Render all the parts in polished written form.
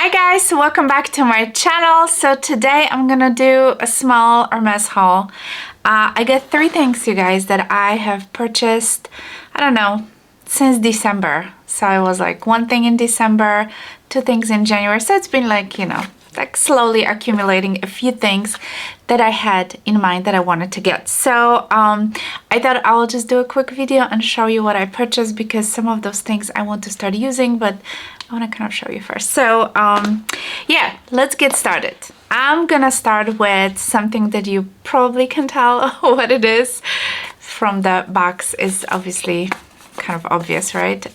Hi guys, welcome back to my channel. So today I'm gonna do a small Hermes haul. I got three things, you guys, that I have purchased, I don't know, since December. So I was like one thing in December, two things in January. So it's been like, you know, like slowly accumulating a few things that I had in mind that I wanted to get. So I thought I'll just do a quick video and show you what I purchased, because some of those things I want to start using, but I want to kind of show you first. So yeah, let's get started. I'm gonna start with something that you probably can tell what it is from the box. Is obviously kind of obvious, right?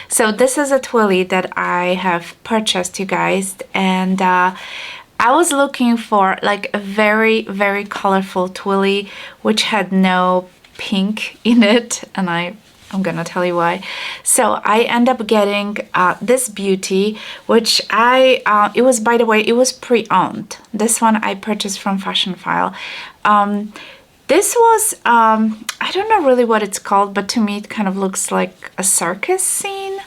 So this is a twilly that I have purchased, you guys, and I was looking for like a very, very colorful twilly which had no pink in it, and I'm gonna tell you why. So I end up getting this beauty, which it was, by the way, it was pre-owned. This one I purchased from Fashion File. This was, I don't know really what it's called, but to me it kind of looks like a circus scene.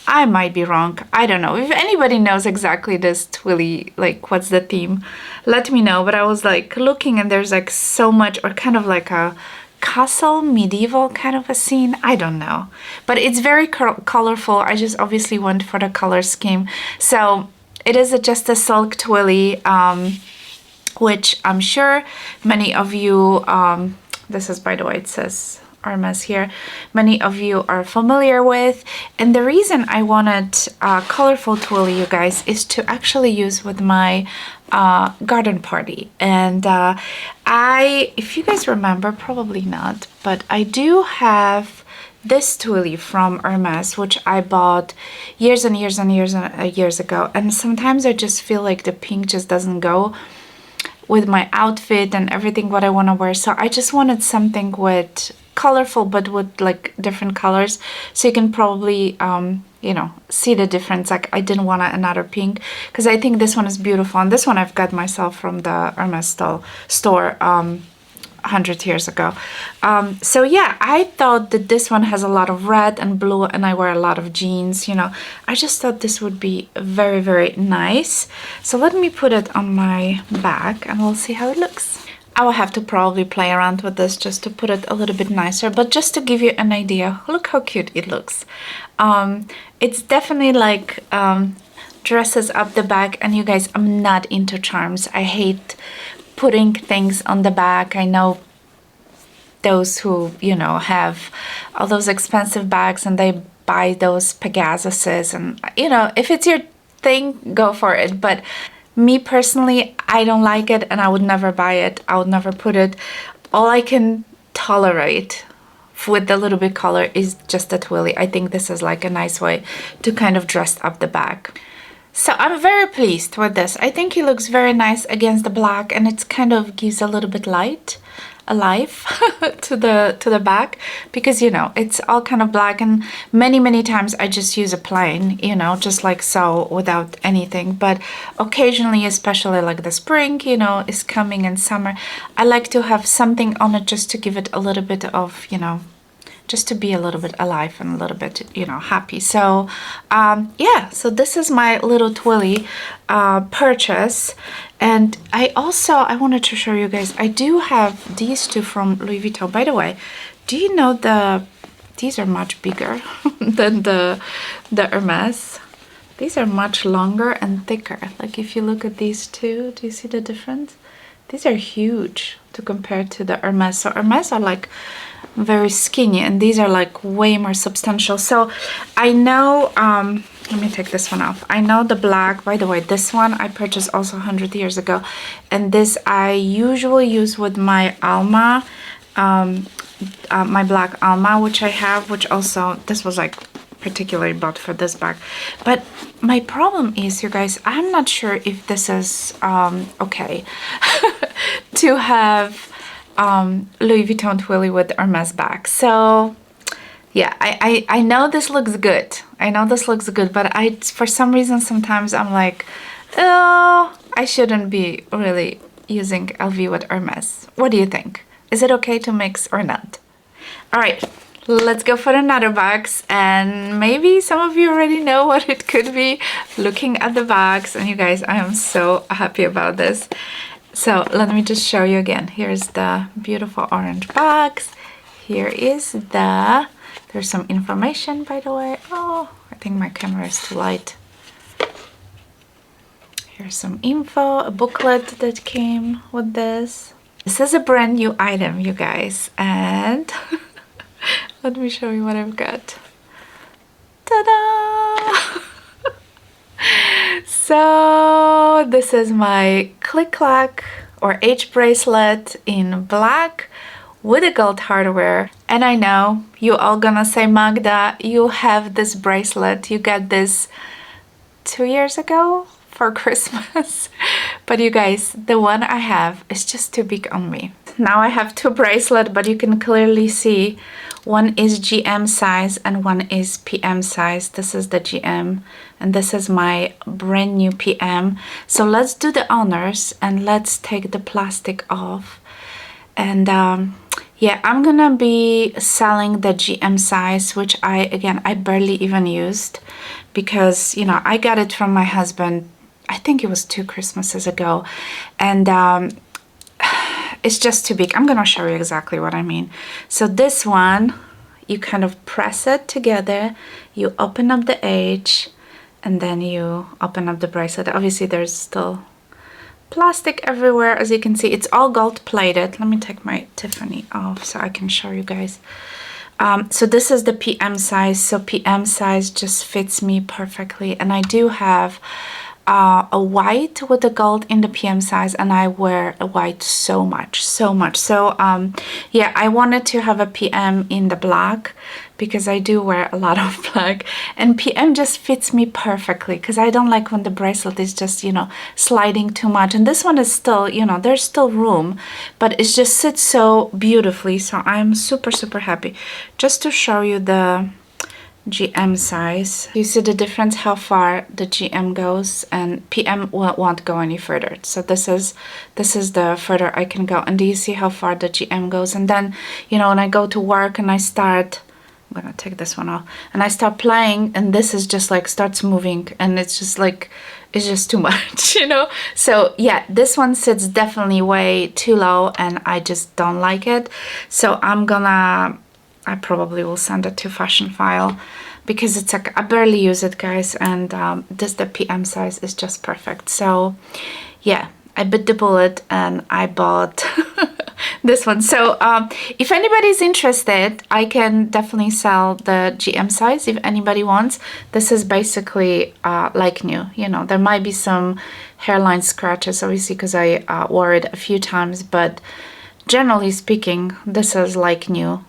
I might be wrong. I don't know. If anybody knows exactly this twilly, like what's the theme, let me know. But I was like looking, and there's like so much, or kind of like a castle, medieval kind of a scene. I don't know. But it's very colorful. I just obviously went for the color scheme. So it is just a silk twilly, which I'm sure many of you, this is, by the way, it says Hermes here, many of you are familiar with. And the reason I wanted colorful twilly, you guys, is to actually use with my garden party. And if you guys remember, probably not, but I do have this twilly from Hermes, which I bought years and years and years ago. And sometimes I just feel like the pink just doesn't go with my outfit and everything what I want to wear. So I just wanted something with colorful, but with like different colors, so you can probably you know, see the difference. Like I didn't want another pink, because I think this one is beautiful, and this one I've got myself from the Hermes store 100 years ago. So yeah, I thought that this one has a lot of red and blue, and I wear a lot of jeans, you know. I just thought this would be very, very nice. So let me put it on my back and we'll see how it looks. I will have to probably play around with this just to put it a little bit nicer, but just to give you an idea, look how cute it looks. It's definitely like dresses up the back. And you guys, I'm not into charms. I hate putting things on the back. I know those who, you know, have all those expensive bags and they buy those Pegasuses, and you know, if it's your thing, go for it. But me personally, I don't like it, and I would never buy it. I would never put it. All I can tolerate with the little bit color is just a twilly. I think this is like a nice way to kind of dress up the back. So I'm very pleased with this. I think it looks very nice against the black, and it kind of gives a little bit light, a life to the back, because you know, it's all kind of black, and many times I just use a plain, you know, just like so, without anything. But occasionally, especially like the spring, you know, is coming, in summer, I like to have something on it just to give it a little bit of, you know, just to be a little bit alive and a little bit, you know, happy. So yeah, so this is my little twilly purchase. And I wanted to show you guys, I do have these two from Louis Vuitton. By the way, do you know these are much bigger than the Hermes? These are much longer and thicker. Like if you look at these two, do you see the difference? These are huge to compare to the Hermes. So Hermes are like very skinny, and these are like way more substantial. So I know, let me take this one off. I know the black, by the way, this one I purchased also 100 years ago, and this I usually use with my Alma, my black Alma, which I have, which also, this was like particularly bought for this bag. But my problem is, you guys, I'm not sure if this is okay to have Louis Vuitton twilly with Hermes bag. So yeah, I know this looks good. I know this looks good, but for some reason sometimes I'm like, oh, I shouldn't be really using LV with Hermes. What do you think? Is it okay to mix or not? All right, let's go for another box, and maybe some of you already know what it could be looking at the box. And you guys, I am so happy about this. So let me just show you again. Here's the beautiful orange box. Here is there's some information, by the way. Oh, I think my camera is too light. Here's some info, a booklet that came with this. This is a brand new item, you guys, and let me show you what I've got. Ta-da! So this is my Clack or H bracelet in black with a gold hardware. And I know you all gonna say, Magda, you have this bracelet, you got this 2 years ago for Christmas. But you guys, the one I have is just too big on me. Now I have two bracelets, but you can clearly see one is GM size and one is PM size. This is the GM and this is my brand new PM. So let's do the honors and let's take the plastic off. And yeah, I'm gonna be selling the GM size, which I barely even used because, you know, I got it from my husband, I think it was 2 Christmases ago, and it's just too big. I'm gonna show you exactly what I mean. So this one, you kind of press it together, you open up the edge, and then you open up the bracelet. Obviously there's still plastic everywhere, as you can see. It's all gold plated. Let me take my Tiffany off so I can show you guys. So this is the PM size. So PM size just fits me perfectly, and I do have a white with the gold in the PM size, and I wear a white so much. So yeah, I wanted to have a PM in the black because I do wear a lot of black, and PM just fits me perfectly because I don't like when the bracelet is just, you know, sliding too much. And this one is still, you know, there's still room, but it just sits so beautifully. So I'm super happy. Just to show you the GM size, you see the difference how far the GM goes, and PM won't go any further. So this is the further I can go. And do you see how far the GM goes? And then, you know, when I go to work and I start, I'm gonna take this one off, and I start playing, and this is just like starts moving, and it's just like, it's just too much, you know. So yeah, this one sits definitely way too low, and I just don't like it. So I probably will send it to Fashion File because it's like I barely use it, guys, and the PM size is just perfect. So yeah, I bit the bullet and I bought this one. So if anybody's interested, I can definitely sell the GM size if anybody wants. This is basically like new. You know, there might be some hairline scratches, obviously, because I wore it a few times, but generally speaking, this is like new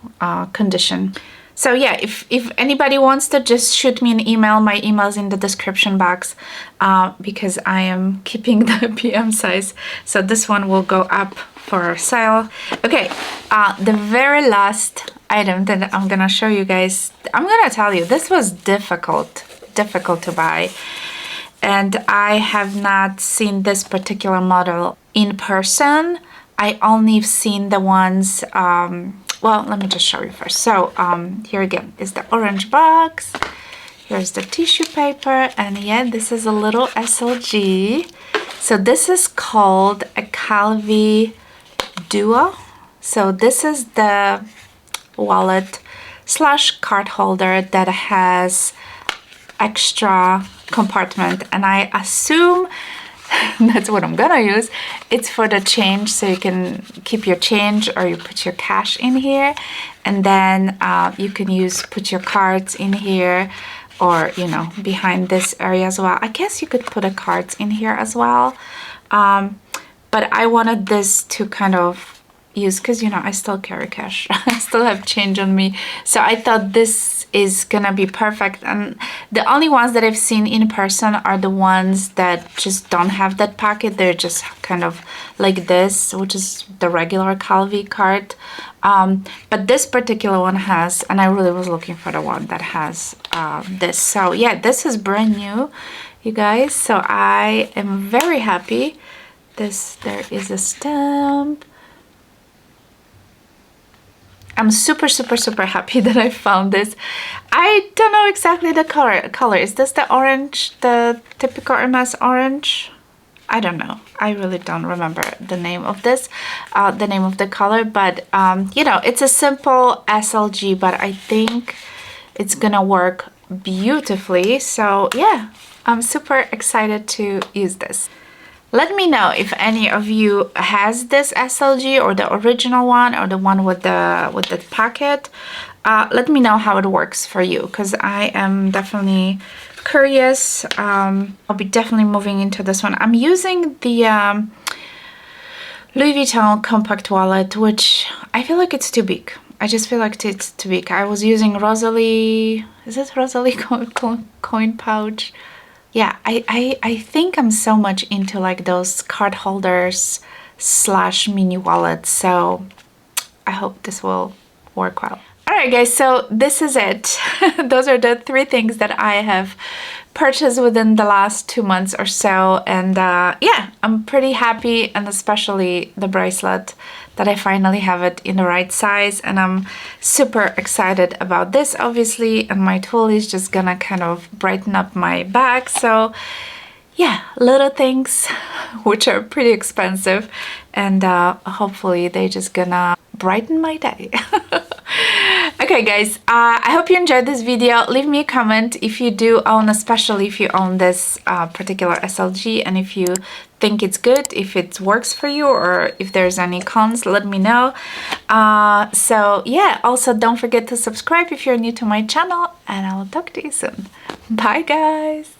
condition. So yeah, if anybody wants to, just shoot me an email. My email's in the description box because I am keeping the PM size. So this one will go up for sale. Okay, the very last item that I'm gonna show you guys, I'm gonna tell you, this was difficult to buy. And I have not seen this particular model in person. I only have seen the ones, well, let me just show you first. So here again is the orange box. Here's the tissue paper, and yeah, this is a little SLG. So this is called a Calvi Duo. So this is the wallet / card holder that has extra compartment, and I assume that's what I'm gonna use. It's for the change, so you can keep your change or you put your cash in here, and then you can put your cards in here, or, you know, behind this area as well. I guess you could put the cards in here as well, but I wanted this to kind of use, because, you know, I still carry cash. I still have change on me, so I thought this is gonna be perfect. And the only ones that I've seen in person are the ones that just don't have that pocket. They're just kind of like this, which is the regular Calvi card, but this particular one has, and I really was looking for the one that has this. So yeah, this is brand new, you guys, so I am very happy. There is a stamp. I'm super happy that I found this. I don't know exactly the color. Is this the orange, the typical Hermes orange? I don't know. I really don't remember the name of this, the name of the color, but you know, it's a simple SLG, but I think it's gonna work beautifully. So yeah, I'm super excited to use this. Let me know if any of you has this SLG or the original one or the one with the packet. Let me know how it works for you, because I am definitely curious. I'll be definitely moving into this one. I'm using the Louis Vuitton compact wallet, which I feel like it's too big. I just feel like it's too big. I was using Rosalie, is it Rosalie coin pouch? Yeah, I think I'm so much into like those card holders / mini wallets, so I hope this will work well. Alright guys, so this is it. Those are the 3 things that I have purchased within the last 2 months or so, and yeah, I'm pretty happy, and especially the bracelet, that I finally have it in the right size, and I'm super excited about this obviously, and my twilly is just gonna kind of brighten up my bag. So yeah, little things which are pretty expensive, and hopefully they just gonna brighten my day. Okay guys, I hope you enjoyed this video. Leave me a comment if you do own, especially if you own this particular SLG, and if you think it's good, if it works for you, or if there's any cons, let me know. So yeah, also don't forget to subscribe if you're new to my channel, and I will talk to you soon. Bye guys!